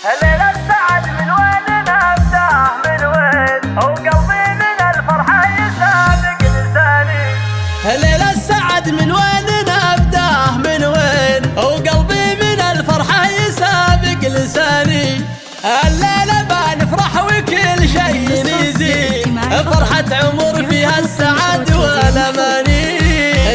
الليلة السعد من وين نبدأ من وين وقلبي من الفرحة يسابق لساني. الليلة السعد من وين نبدأ من وين وقلبي من الفرحة يسابق لساني. الليلة بنفرح وكل شيء يزيد، فرحة عمر فيها السعد والأماني.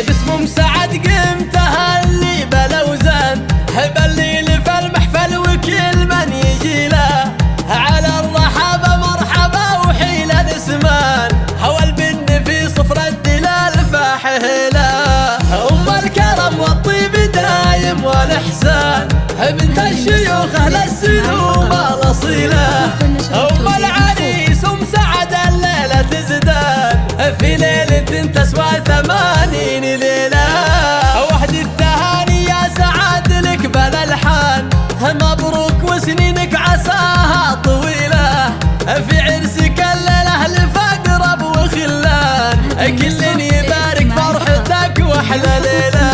باسم سعد قمت أهلي بالأوزان، بالليل في المحفل وكل من يجي له على الرحابة مرحبا وحيل الاسمان. هوى البن في صفر الدلال فاحهلا، أم الكرم والطيب دايم والإحسان، بنت الشيوخ أهل السلوم الأصيلة. أم العريس أم سعد الليلة تزدان، في ليلة تسوى 80 ليلة. وحد التهاني يا سعد لك بالألحان، مبروك وسنينك عساها طويلة. في عرسك الليلة الفقرب وخلان، كل يبارك فرحتك واحلى ليلة.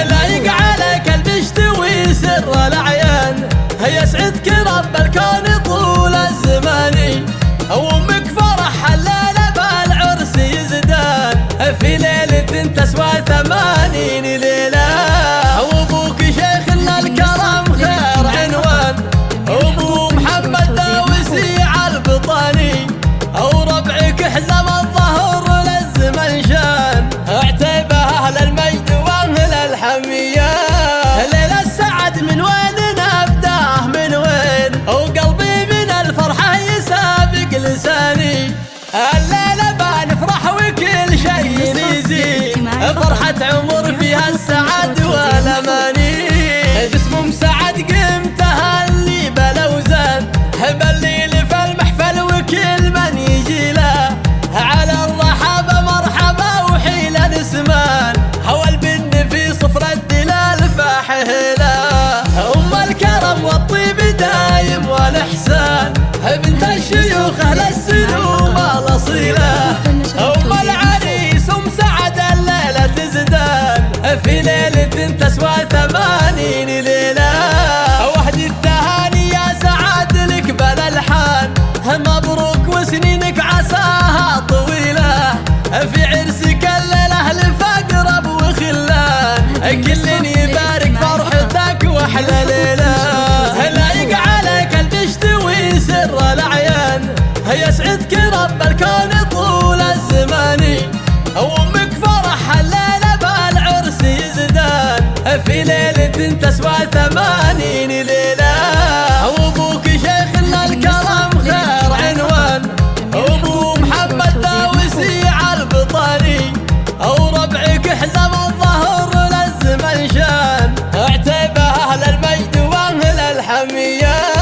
لايق عليك البشت وسر الأعيان، يسعدك رب الكون طول الزمان. وامك فرح الليلة بالعرس يزدان، في ليلة تسوى 80 ليلة. وابوك شيخنا الكرم خير عنوان، وابو محمد داوسي على البطاني. وربعك حزم الظهر للزمن شان، اعتبه اهل المجد واهل الحمية. الليلة السعد من وين نبدأ من وين وقلبي من الفرحة يسابق لساني. الليلة بنفرح وكل شيء يزيد، فرحة عمر فيها السعد والأماني. باسم سعد قمت أهلي بالأوزان، بالليل في المحفل وكل من يجي له على الرحابة مرحبا وحيل الاسمان. هوى البن في صفر الدلال فاحهلا، أم الكرم والطيب دايم والإحسان، بنت الشيوخ أهل السلوم الأصيلة. أم العريس أم سعد الليلة تزدان، في ليلة تسوى 80 ليلة. وحد التهاني يا سعد لك بالألحان، مبروك وسنينك عساها طويلة. في عرسك الليلة الفقرب وخلان، كل يبارك فرحتك واحلى ليلة. لايق عليك البشت وسر الأعيان، يسعدك رب الكون طول الزمان. وامك فرح الليلة بالعرس يزدان، في ليلة تسوى 80 ليلة. وابوك شيخنا الكرم خير عنوان، وابو محمد داوسي على البطاني. وربعك حزم الظهر للزمن شان، اعتبه اهل المجد واهل الحمية.